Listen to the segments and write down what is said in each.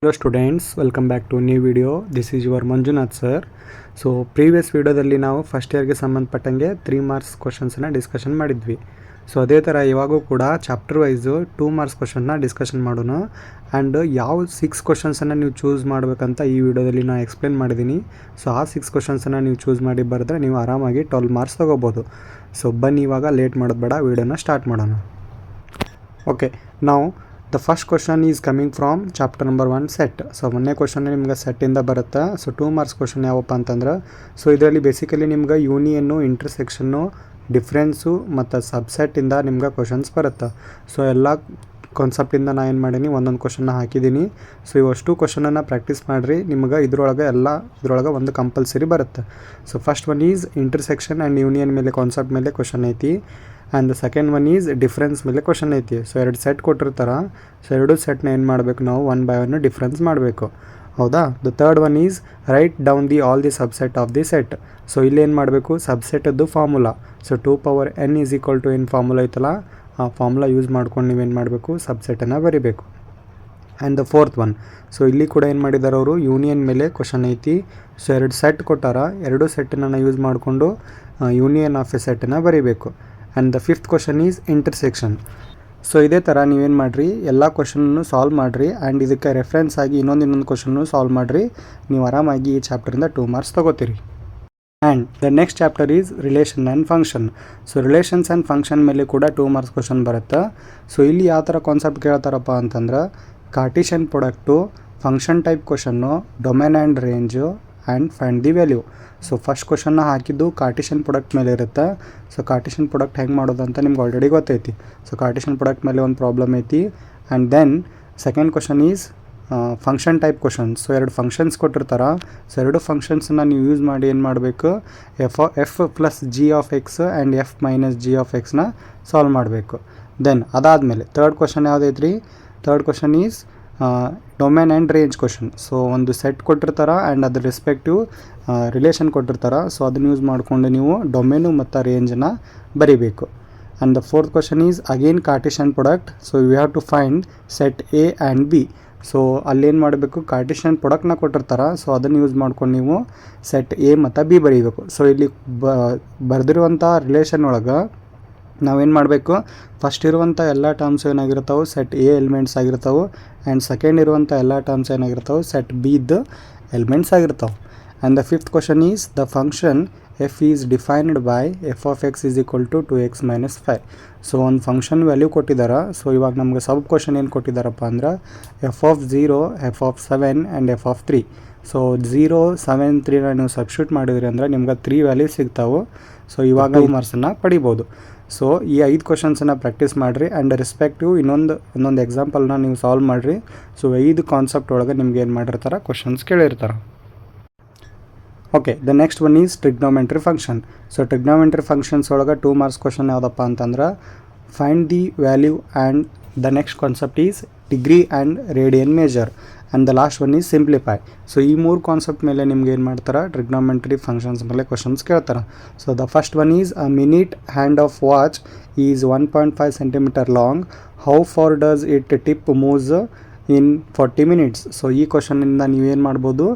Hello students, welcome back to a new video. This is your Manjunath sir. So previous ವಿಡಿಯೋದಲ್ಲಿ ನಾವು first ಇಯರ್ಗೆ ಸಂಬಂಧಪಟ್ಟಂಗೆ 3 marks ಕ್ವಶನ್ಸನ್ನು discussion ಮಾಡಿದ್ವಿ. So ಅದೇ ಥರ ಇವಾಗೂ ಕೂಡ ಚಾಪ್ಟರ್ ವೈಸು 2 ಮಾರ್ಕ್ಸ್ ಕ್ವಶನ್ನ ಡಿಸ್ಕಷನ್ ಮಾಡೋಣ. ಆ್ಯಂಡ್ ಯಾವ 6 ಕ್ವಶನ್ಸನ್ನು ನೀವು ಚೂಸ್ ಮಾಡಬೇಕಂತ ಈ ವಿಡಿಯೋದಲ್ಲಿ ನಾನು ಎಕ್ಸ್ಪ್ಲೇನ್ ಮಾಡಿದ್ದೀನಿ. ಸೊ ಆ 6 ಕ್ವಶನ್ಸನ್ನು ನೀವು ಚೂಸ್ ಮಾಡಿ ಬರೆದ್ರೆ ನೀವು ಆರಾಮಾಗಿ 12 ಮಾರ್ಕ್ಸ್ ತೊಗೋಬೋದು. ಸೊ ಬನ್ನಿ ಇವಾಗ ಲೇಟ್ ಮಾಡೋದು ಬೇಡ, ವಿಡಿಯೋನ ಸ್ಟಾರ್ಟ್ ಮಾಡೋಣ. ಓಕೆ, ನಾವು the first question is coming from chapter number 1 set. So ಮೊನ್ನೆ ಕ್ವಶನ್ ನಿಮ್ಗೆ ಸೆಟ್ಟಿಂದ ಬರುತ್ತೆ. ಸೊ 2 ಮಾರ್ಕ್ಸ್ ಕ್ವಶನ್ ಯಾವಪ್ಪ ಅಂತಂದ್ರೆ, ಸೊ ಇದರಲ್ಲಿ ಬೇಸಿಕಲಿ ನಿಮ್ಗೆ ಯೂನಿಯನ್ನು, ಇಂಟರ್ಸೆಕ್ಷನ್ನು, ಡಿಫ್ರೆನ್ಸು ಮತ್ತು ಸಬ್ಸೆಟ್ಟಿಂದ ನಿಮ್ಗೆ ಕ್ವಶನ್ಸ್ ಬರುತ್ತೆ. ಸೊ ಎಲ್ಲ ಕಾನ್ಸೆಪ್ಟಿಂದ ನಾನು ಏನು ಮಾಡೀನಿ, ಒಂದೊಂದು ಕ್ವಶನ್ನ ಹಾಕಿದ್ದೀನಿ. ಸೊ ಇವಷ್ಟು ಕ್ವಶನನ್ನು ಪ್ರಾಕ್ಟೀಸ್ ಮಾಡಿರಿ, ನಿಮ್ಗೆ ಇದ್ರೊಳಗೆ ಒಂದು ಕಂಪಲ್ಸರಿ ಬರುತ್ತೆ. So first one is intersection and union ಮೇಲೆ ಕಾನ್ಸೆಪ್ಟ್ ಮೇಲೆ ಕ್ವಶನ್ ಐತಿ. And the second one is difference ಮೇಲೆ ಕ್ವಶನ್ ಐತಿ. ಸೊ 2 ಸೆಟ್ ಕೊಟ್ಟಿರ್ತಾರೆ. ಸೊ 2 ಸೆಟ್ನ ಏನು ಮಾಡಬೇಕು ನಾವು 1 by 1 ಡಿಫ್ರೆನ್ಸ್ ಮಾಡಬೇಕು, ಹೌದಾ. The third one is write down all the subset of the set. So ಇಲ್ಲಿ ಏನು ಮಾಡಬೇಕು, ಸಬ್ಸೆಟದ್ದು ಫಾರ್ಮುಲಾ. ಸೊ 2n = ಏನು ಫಾರ್ಮುಲಾ ಐತಲ್ಲ, ಆ ಫಾರ್ಮುಲಾ ಯೂಸ್ ಮಾಡ್ಕೊಂಡು ನೀವೇನು ಮಾಡಬೇಕು, ಸಬ್ಸೆಟನ್ನು ಬರಿಬೇಕು. And the fourth one, so ಇಲ್ಲಿ ಕೂಡ ಏನು ಮಾಡಿದ್ದಾರೆ ಅವರು, ಯೂನಿಯನ್ ಮೇಲೆ ಕ್ವಶನ್ ಐತಿ. ಸೊ 2 ಸೆಟ್ ಕೊಟ್ಟಾರ, 2 ಸೆಟ್ಟನ್ನು ಯೂಸ್ ಮಾಡಿಕೊಂಡು ಯೂನಿಯನ್ ಆಫ್ ಎ ಸೆಟ್ಟನ್ನು ಬರಿಬೇಕು. And the fifth question is intersection. So ಇದೇ ಥರ ನೀವೇನು ಮಾಡಿರಿ, ಎಲ್ಲ ಕ್ವಶನನ್ನು ಸಾಲ್ವ್ ಮಾಡಿರಿ. ಆ್ಯಂಡ್ ಇದಕ್ಕೆ ರೆಫರೆನ್ಸ್ ಆಗಿ ಇನ್ನೊಂದು ಕ್ವಶನ್ನು ಸಾಲ್ವ್ ಮಾಡಿರಿ. ನೀವು ಆರಾಮಾಗಿ ಈ ಚಾಪ್ಟರಿಂದ 2 ಮಾರ್ಕ್ಸ್ ತೊಗೋತೀರಿ. And the next chapter is relation and function. So relations and function ಮೇಲೆ ಕೂಡ 2 ಮಾರ್ಕ್ಸ್ ಕ್ವಶನ್ ಬರುತ್ತೆ. ಸೊ ಇಲ್ಲಿ ಯಾವ ಥರ ಕಾನ್ಸೆಪ್ಟ್ ಕೇಳ್ತಾರಪ್ಪ ಅಂತಂದ್ರೆ, ಕಾರ್ಟಿಷನ್ ಪ್ರಾಡಕ್ಟು, ಫಂಕ್ಷನ್ ಟೈಪ್ ಕ್ವಶನ್ನು, domain and range, and find the value. So first ಕ್ವಶನ್ನ ಹಾಕಿದ್ದು ಕಾರ್ಟಿಷನ್ ಪ್ರಾಡಕ್ಟ್ ಮೇಲೆ ಇರುತ್ತೆ. ಸೊ ಕಾರ್ಟಿಷನ್ ಪ್ರಾಡಕ್ಟ್ ಹೆಂಗೆ ಮಾಡೋದು ಅಂತ ನಿಮ್ಗೆ ಆಲ್ರೆಡಿ ಗೊತ್ತೈತಿ. ಸೊ ಕಾರ್ಟಿಷನ್ ಪ್ರಾಡಕ್ಟ್ ಮೇಲೆ ಒಂದು ಪ್ರಾಬ್ಲಮ್ ಐತಿ. And then second question is function type questions. So 2 functions ಕೊಟ್ಟಿರ್ತಾರೆ. ಸೊ 2 ಫಂಕ್ಷನ್ಸನ್ನು ನೀವು ಯೂಸ್ ಮಾಡಿ ಏನು ಮಾಡಬೇಕು, f plus g of x and f minus g of ಎಕ್ಸ್ನ ಸಾಲ್ವ್ ಮಾಡಬೇಕು. ದೆನ್ ಅದಾದಮೇಲೆ ಥರ್ಡ್ ಕ್ವಶನ್ ಯಾವುದೈತ್ರಿ, third question is domain and range question. So ಒಂದು ಸೆಟ್ ಕೊಟ್ಟಿರ್ತಾರೆ ಆ್ಯಂಡ್ ಅದ್ರ ರೆಸ್ಪೆಕ್ಟಿವ್ ರಿಲೇಷನ್ ಕೊಟ್ಟಿರ್ತಾರೆ. ಸೊ ಅದನ್ನು ಯೂಸ್ ಮಾಡಿಕೊಂಡು ನೀವು ಡೊಮೇನು ಮತ್ತು ರೇಂಜನ್ನು ಬರಿಬೇಕು. And the fourth question is again cartesian product. So you have to find set A and B. So ಅಲ್ಲೇನು ಮಾಡಬೇಕು, ಕಾರ್ಟಿಷನ್ ಪ್ರಾಡಕ್ಟ್ನ ಕೊಟ್ಟಿರ್ತಾರೆ. ಸೊ ಅದನ್ನು ಯೂಸ್ ಮಾಡ್ಕೊಂಡು ನೀವು ಸೆಟ್ ಎ ಮತ್ತು ಬಿ ಬರೀಬೇಕು. ಸೊ ಇಲ್ಲಿ ಬರೆದಿರುವಂಥ ರಿಲೇಷನ್ ಒಳಗೆ ನಾವೇನು ಮಾಡಬೇಕು, ಫಸ್ಟ್ ಇರುವಂಥ ಎಲ್ಲ ಟರ್ಮ್ಸ್ ಏನಾಗಿರ್ತಾವೆ, ಸೆಟ್ ಎ ಎಲಿಮೆಂಟ್ಸ್ ಆಗಿರ್ತಾವೆ. ಆ್ಯಂಡ್ ಸೆಕೆಂಡ್ ಇರುವಂಥ ಎಲ್ಲ ಟರ್ಮ್ಸ್ ಏನಾಗಿರ್ತಾವೆ, ಸೆಟ್ ಬಿದ್ದು ಎಲಿಮೆಂಟ್ಸ್ ಆಗಿರ್ತಾವೆ. And the fifth question is the function f is defined by f of x is equal to 2x - 5. So ಒಂದು ಫಂಕ್ಷನ್ ವ್ಯಾಲ್ಯೂ ಕೊಟ್ಟಿದ್ದಾರೆ. ಸೊ ಇವಾಗ ನಮಗೆ ಸಬ್ ಕ್ವಶನ್ ಏನು ಕೊಟ್ಟಿದ್ದಾರಪ್ಪ ಅಂದ್ರೆ, f of 0, F of 7 and F of 3. So 0, 7, 3ನ ನೀವು substitute ಮಾಡಿದ್ರಿ ಅಂದರೆ ನಿಮ್ಗೆ 3 ವ್ಯಾಲ್ಯೂ ಸಿಗ್ತಾವೆ. ಸೊ ಇವಾಗ ಈ ಮಾರ್ಕ್ಸನ್ನು ಪಡಿಬೋದು. ಸೊ ಈ 5 ಕ್ವಶನ್ಸನ್ನು ಪ್ರಾಕ್ಟೀಸ್ ಮಾಡಿರಿ. ಆ್ಯಂಡ್ ರೆಸ್ಪೆಕ್ಟಿವ್ ಇನ್ನೊಂದು ಎಕ್ಸಾಂಪಲ್ನ ನೀವು ಸಾಲ್ವ್ ಮಾಡಿರಿ. ಸೊ 5 ಕಾನ್ಸೆಪ್ಟ್ ಒಳಗೆ ನಿಮ್ಗೆ ಏನು ಮಾಡಿರ್ತಾರೆ, ಕ್ವಶನ್ಸ್ ಕೇಳಿರ್ತಾರೆ. Okay, the next one is trigonometry function. So trigonometry functions ಒಳಗೆ 2 ಮಾರ್ಕ್ಸ್ ಕ್ವಶನ್ ಯಾವುದಪ್ಪ ಅಂತಂದ್ರೆ, find the value and the next concept is degree and radian measure. And the last one is simplify. So ಈ 3 concept ಮೇಲೆ ನಿಮ್ಗೆ ಏನು ಮಾಡ್ತಾರೆ, trigonometry functions ಮೇಲೆ questions ಕೇಳ್ತಾರೆ. So the first one is a minute hand of watch is 1.5 centimeter long. How far does it tip moves in 40 minutes. So ಈ ಕ್ವಶನಿಂದ ನೀವೇನು ಮಾಡ್ಬೋದು,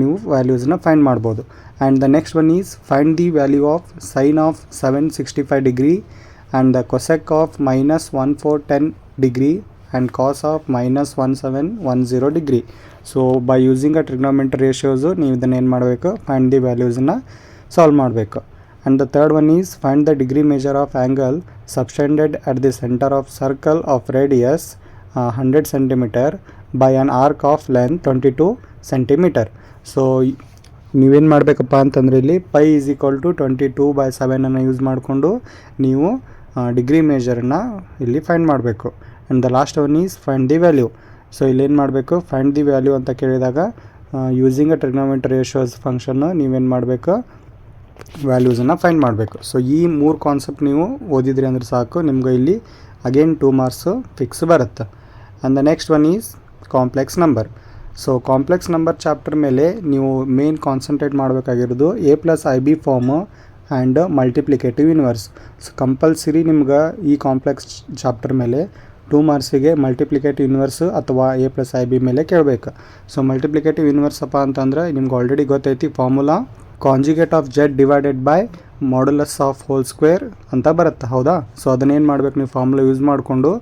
ನೀವು ವ್ಯಾಲ್ಯೂಸ್ನ ಫೈಂಡ್ ಮಾಡ್ಬೋದು. And the next one is find the value of sine of 765 degree and the cosec of -1410 degree and cos of -1710 degree. So by using a trigonometry ratios ನೀವು ಇದನ್ನು ಏನು ಮಾಡಬೇಕು, ಫೈಂಡ್ ದಿ ವ್ಯಾಲ್ಯೂಸನ್ನು ಸಾಲ್ವ್ ಮಾಡಬೇಕು. And the third one is find the degree measure of angle subtended at the centre of circle of radius 100 centimeter by an arc of length 22 centimeter. So ನೀವೇನು ಮಾಡಬೇಕಪ್ಪ ಅಂತಂದರೆ, ಇಲ್ಲಿ pi is equal to 22/7 use ಮಾಡಿಕೊಂಡು ನೀವು degree ಮೇಜರನ್ನು ಇಲ್ಲಿ find ಮಾಡಬೇಕು. And the last one is find the value. So ಇಲ್ಲೇನು ಮಾಡಬೇಕು, ಫೈಂಡ್ ದಿ ವ್ಯಾಲ್ಯೂ ಅಂತ ಕೇಳಿದಾಗ ಯೂಸಿಂಗ್ ಅ ಟ್ರಿಗ್ನೋಮೆಂಟ್ರಿ ರೇಷಿಯೋಸ್ ಫಂಕ್ಷನ್ನು ನೀವೇನು ಮಾಡಬೇಕು, ವ್ಯಾಲ್ಯೂಸನ್ನು ಫೈಂಡ್ ಮಾಡಬೇಕು. ಸೊ ಈ 3 ಕಾನ್ಸೆಪ್ಟ್ ನೀವು ಓದಿದ್ರಿ ಅಂದ್ರೆ ಸಾಕು, ನಿಮ್ಗೆ ಇಲ್ಲಿ ಅಗೇನ್ 2 ಮಾರ್ಕ್ಸು ಫಿಕ್ಸ್ ಬರುತ್ತೆ. And the next one is complex number. So complex number chapter ಮೇಲೆ ನೀವು ಮೇನ್ ಕಾನ್ಸಂಟ್ರೇಟ್ ಮಾಡಬೇಕಾಗಿರೋದು a+ib form and multiplicative inverse. So compulsory ನಿಮ್ಗೆ ಈ ಕಾಂಪ್ಲೆಕ್ಸ್ ಚಾಪ್ಟರ್ ಮೇಲೆ 2 ಮಾರ್ಕ್ಸಿಗೆ ಮಲ್ಟಿಪ್ಲಿಕೇಟಿವ್ ಇನ್ವರ್ಸ್ ಅಥವಾ ಎ ಪ್ಲಸ್ ಐ ಬಿ ಮೇಲೆ ಕೇಳಬೇಕು. ಸೊ ಮಲ್ಟಿಪ್ಲಿಕೇಟಿವ್ ಇನ್ವರ್ಸ್ ಅಪ್ಪ ಅಂತಂದ್ರೆ ನಿಮ್ಗೆ ಆಲ್ರೆಡಿ ಗೊತ್ತೈತಿ formula conjugate of Z divided by modulus of whole square ಅಂತ ಬರುತ್ತೆ, ಹೌದಾ. ಸೊ ಅದನ್ನೇನು ಮಾಡಬೇಕು, ನೀವು ಫಾರ್ಮುಲಾ ಯೂಸ್ ಮಾಡಿಕೊಂಡು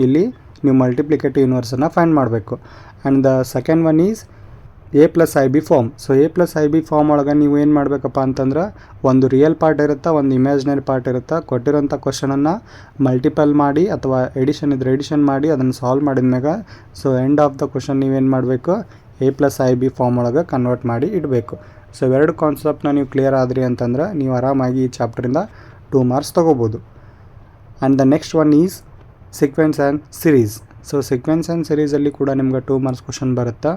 ಇಲ್ಲಿ ನೀವು ಮಲ್ಟಿಪ್ಲಿಕೇಟಿವ್ ಇನ್ವರ್ಸನ್ನು ಫೈಂಡ್ ಮಾಡಬೇಕು. And the second one is a plus i b form. So a plus i b form ಒಳಗೆ ನೀವು ಏನು ಮಾಡಬೇಕಪ್ಪ ಅಂತಂದ್ರೆ ಒಂದು ರಿಯಲ್ ಪಾರ್ಟ್ ಇರುತ್ತೆ, ಒಂದು ಇಮ್ಯಾಜಿನರಿ ಪಾರ್ಟ್ ಇರುತ್ತೆ. ಕೊಟ್ಟಿರೋಂಥ ಕ್ವಶನನ್ನು ಮಲ್ಟಿಪಲ್ ಮಾಡಿ ಅಥವಾ ಎಡಿಷನ್ ಇದ್ರೆ ಎಡಿಷನ್ ಮಾಡಿ ಅದನ್ನು ಸಾಲ್ವ್ ಮಾಡಿದ್ಮ್ಯಾಗ so end of the question ನೀವೇನು ಮಾಡಬೇಕು, a plus i b form ಒಳಗೆ ಕನ್ವರ್ಟ್ ಮಾಡಿ ಇಡಬೇಕು. ಸೊ ಇವೆರಡು ಕಾನ್ಸೆಪ್ಟ್ನ ನೀವು ಕ್ಲಿಯರ್ ಆದ್ರಿ ಅಂತಂದ್ರೆ ನೀವು ಆರಾಮಾಗಿ ಈ ಚಾಪ್ಟರಿಂದ 2 ಮಾರ್ಕ್ಸ್ ತೊಗೋಬೋದು. And the next one is sequence and series. So sequence and ಸಿರೀಸಲ್ಲಿ ಕೂಡ ನಿಮ್ಗೆ 2 ಮಾರ್ಕ್ಸ್ ಕ್ವಶನ್ ಬರುತ್ತೆ.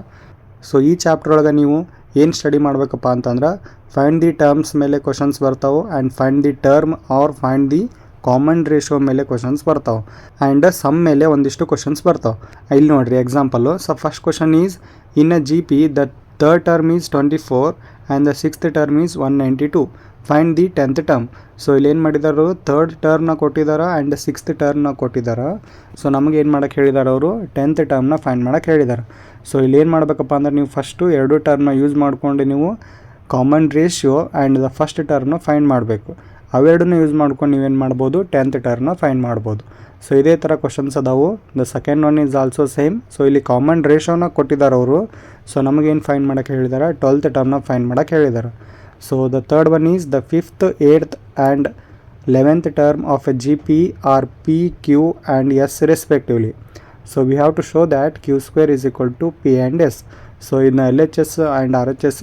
ಸೊ ಈ ಚಾಪ್ಟರ್ ಒಳಗೆ ನೀವು ಏನು ಸ್ಟಡಿ ಮಾಡಬೇಕಪ್ಪ ಅಂತಂದ್ರೆ ಫೈಂಡ್ ದಿ ಟರ್ಮ್ಸ್ ಮೇಲೆ ಕ್ವಶನ್ಸ್ ಬರ್ತಾವೆ and find the term or find the common ratio ಮೇಲೆ ಕ್ವಶನ್ಸ್ ಬರ್ತಾವೆ ಆ್ಯಂಡ್ ಸಮ್ ಮೇಲೆ ಒಂದಿಷ್ಟು ಕ್ವಶನ್ಸ್ ಬರ್ತಾವೆ. ಇಲ್ಲಿ ನೋಡಿರಿ example. So first question is in a G P the third term is 24 and the sixth term is 192. Find the 10th term. So ಇಲ್ಲಿ ಏನು ಮಾಡಿದಾರು, third ಟರ್ಮ್ನ ಕೊಟ್ಟಿದ್ದಾರೆ ಆ್ಯಂಡ್ ಸಿಕ್ಸ್ತ್ ಟರ್ಮ್ನ ಕೊಟ್ಟಿದ್ದಾರೆ. ಸೊ ನಮಗೆ ಏನು ಮಾಡೋಕ್ಕೆ ಹೇಳಿದ್ದಾರೆ ಅವರು, 10th ಟರ್ಮ್ನ ಫೈಂಡ್ ಮಾಡೋಕ್ಕೆ ಹೇಳಿದ್ದಾರೆ. ಸೊ ಇಲ್ಲಿ ಏನು ಮಾಡಬೇಕಪ್ಪ ಅಂದ್ರೆ ನೀವು ಫಸ್ಟು 2 ಟರ್ಮ್ನ ಯೂಸ್ ಮಾಡಿಕೊಂಡು ನೀವು common ratio and the first ಟರ್ಮ್ನ ಫೈಂಡ್ ಮಾಡಬೇಕು. ಅವೆರಡನ್ನ ಯೂಸ್ ಮಾಡ್ಕೊಂಡು ನೀವೇನು ಮಾಡ್ಬೋದು, 10th ಟರ್ಮ್ನ ಫೈಂಡ್ ಮಾಡ್ಬೋದು. ಸೊ ಇದೇ ಥರ ಕ್ವಶನ್ಸ್ ಅದಾವು. The second one is also same. So ಇಲ್ಲಿ ಕಾಮನ್ ರೇಷೋನ ಕೊಟ್ಟಿದ್ದಾರೆ ಅವರು. ಸೊ ನಮಗೇನು ಫೈಂಡ್ ಮಾಡೋಕ್ಕೆ ಹೇಳಿದ್ದಾರೆ, 12th ಟರ್ಮ್ನ ಫೈಂಡ್ ಮಾಡೋಕ್ಕೆ ಹೇಳಿದ್ದಾರೆ. So the third one is the 5th, 8th and 11th term of a GP are P, Q and S respectively. So we have to show that Q square is equal to P and S. So ಇನ್ನು LHS and RHS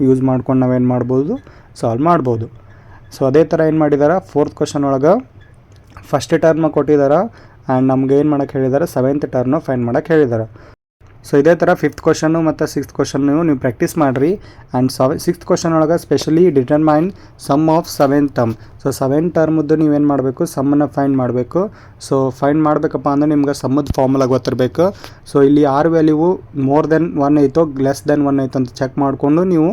use ಮಾಡ್ಕೊಂಡು ನಾವೇನು ಮಾಡ್ಬೋದು, solve ಮಾಡ್ಬೋದು. So ಅದೇ ಥರ ಏನು ಮಾಡಿದ್ದಾರೆ, 4th question ಒಳಗೆ ಫಸ್ಟ್ ಟರ್ಮ್ನ ಕೊಟ್ಟಿದ್ದಾರೆ ಆ್ಯಂಡ್ ನಮ್ಗೆ ಏನು ಮಾಡೋಕ್ಕೆ ಹೇಳಿದ್ದಾರೆ, 7th ಟರ್ಮ್ನ ಫೈಂಡ್ ಮಾಡೋಕ್ಕೆ ಹೇಳಿದ್ದಾರೆ. ಸೊ ಇದೇ ಥರ 5th ಕ್ವಶನ್ನು ಮತ್ತು 6th ಕ್ವಶನ್ನು ನೀವು ಪ್ರಾಕ್ಟೀಸ್ ಮಾಡಿರಿ. ಆ್ಯಂಡ್ 6th ಕ್ವಶನ್ ಒಳಗೆ specially determine sum of 7th term. So 7th ಟರ್ಮದ್ದು ನೀವೇನು ಮಾಡಬೇಕು, ಸಮ್ಮನ್ನು ಫೈಂಡ್ ಮಾಡಬೇಕು. ಸೊ ಫೈಂಡ್ ಮಾಡಬೇಕಪ್ಪ ಅಂದರೆ ನಿಮ್ಗೆ ಸಮ್ಮದ ಫಾರ್ಮುಲಾ ಗೊತ್ತಿರಬೇಕು. ಸೊ ಇಲ್ಲಿ ಆರ್ ವ್ಯಾಲ್ಯೂ ಮೋರ್ ದೆನ್ 1 ಐತೋ ಲೆಸ್ ದೆನ್ 1 ಐತೋ ಅಂತ ಚೆಕ್ ಮಾಡಿಕೊಂಡು ನೀವು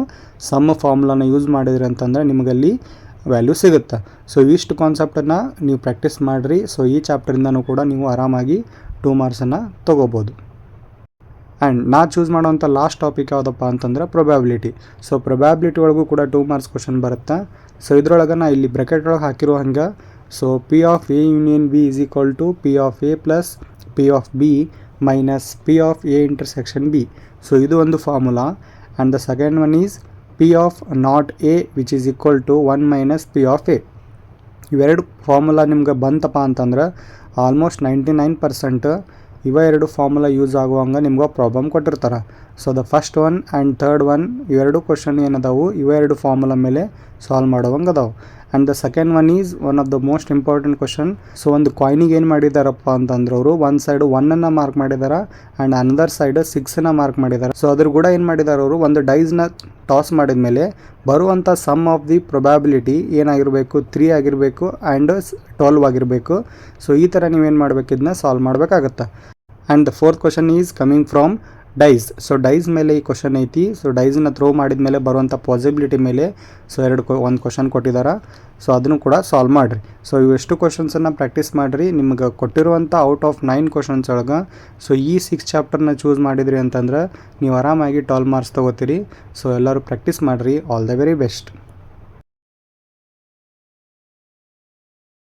ಸಮ್ ಫಾರ್ಮುಲಾನ ಯೂಸ್ ಮಾಡಿದ್ರಿ ಅಂತಂದರೆ ನಿಮಗಲ್ಲಿ ವ್ಯಾಲ್ಯೂ ಸಿಗುತ್ತೆ. ಸೊ ಇಷ್ಟು ಕಾನ್ಸೆಪ್ಟನ್ನು ನೀವು ಪ್ರಾಕ್ಟೀಸ್ ಮಾಡಿರಿ. ಸೊ ಈ ಚಾಪ್ಟರಿಂದನೂ ಕೂಡ ನೀವು ಆರಾಮಾಗಿ 2 ಮಾರ್ಕ್ಸನ್ನು ತೊಗೋಬೋದು. ಆ್ಯಂಡ್ ನಾ ಚೂಸ್ ಮಾಡೋವಂಥ ಲಾಸ್ಟ್ ಟಾಪಿಕ್ ಯಾವುದಪ್ಪ ಅಂತಂದ್ರೆ ಪ್ರೊಬ್ಯಾಬಿಲಿಟಿ. ಸೊ ಪ್ರೊಬ್ಯಾಬಿಲಿಟಿ ಒಳಗೂ ಕೂಡ 2 ಮಾರ್ಕ್ಸ್ ಕ್ವಶನ್ ಬರುತ್ತೆ. ಸೊ ಇದ್ರೊಳಗೆ ನಾ ಇಲ್ಲಿ ಬ್ರ್ಯಾಕೆಟ್ ಒಳಗೆ ಹಾಕಿರೋ ಹಂಗೆ so P of A union B is equal to P of A plus P of B minus P of A intersection B. So ಇದು ಒಂದು formula. And the second one is P of not A which is equal to 1 minus P of A. ಇವೆರಡು formula ನಿಮ್ಗೆ ಬಂತಪ್ಪ ಅಂತಂದ್ರೆ almost 99% ಇವೆರಡು formula use ಆಗುವಂಗೆ ನಿಮ್ಗೆ problem ಕೊಟ್ಟಿರ್ತಾರೆ. So the first one and third one ಇವೆರಡು ಕ್ವಶನ್ ಏನದಾವು ಇವೆರಡು formula ಮೇಲೆ ಸಾಲ್ವ್ ಮಾಡೋವಂಗೆ ಅದಾವೆ. And the second one is one of the most important question. So ಒಂದು ಕಾಯಿನಿಗೆ ಏನು ಮಾಡಿದಾರಪ್ಪ ಅಂತಂದ್ರೆ ಅವರು ಒಂದು ಸೈಡು 1 ಮಾರ್ಕ್ ಮಾಡಿದ್ದಾರೆ ಆ್ಯಂಡ್ ಅನದರ್ ಸೈಡ್ 6 ಮಾರ್ಕ್ ಮಾಡಿದ್ದಾರೆ. ಸೊ ಅದ್ರ ಕೂಡ ಏನು ಮಾಡಿದ್ದಾರೆ ಅವರು, ಒಂದು ಡೈಸ್ನ ಟಾಸ್ ಮಾಡಿದ ಮೇಲೆ ಬರುವಂಥ ಸಮ್ ಆಫ್ ದಿ ಪ್ರೊಬ್ಯಾಬಿಲಿಟಿ ಏನಾಗಿರಬೇಕು, 3 ಆಗಿರಬೇಕು ಆ್ಯಂಡ್ 12 ಆಗಿರಬೇಕು. ಸೊ ಈ ಥರ ನೀವೇನು ಮಾಡಬೇಕು, ಇದನ್ನ ಸಾಲ್ವ್ ಮಾಡಬೇಕಾಗತ್ತೆ. And the fourth question is coming from dice. So dice ಮೇಲೆ ಈ ಕ್ವಶನ್ ಐತಿ. ಸೊ ಡೈಸ್ನ ಥ್ರೋ ಮಾಡಿದ ಮೇಲೆ ಬರುವಂಥ ಪಾಸಿಬಿಲಿಟಿ ಮೇಲೆ ಸೊ ಒಂದು ಕ್ವಶನ್ ಕೊಟ್ಟಿದ್ದಾರೆ. ಸೊ ಅದನ್ನು ಕೂಡ ಸಾಲ್ವ್ ಮಾಡಿರಿ. ಸೊ ಇವೆಷ್ಟು ಕ್ವಶನ್ಸನ್ನು ಪ್ರಾಕ್ಟೀಸ್ ಮಾಡಿರಿ. ನಿಮ್ಗೆ ಕೊಟ್ಟಿರುವಂಥ ಔಟ್ ಆಫ್ 9 ಕ್ವಶನ್ಸ್ ಒಳಗೆ ಸೊ ಈ 6 ಚಾಪ್ಟರ್ನ ಚೂಸ್ ಮಾಡಿದ್ರಿ ಅಂತಂದ್ರೆ ನೀವು ಆರಾಮಾಗಿ 12 ಮಾರ್ಕ್ಸ್ ತೊಗೋತೀರಿ. ಸೊ ಎಲ್ಲರೂ ಪ್ರಾಕ್ಟೀಸ್ ಮಾಡಿರಿ. All the very best.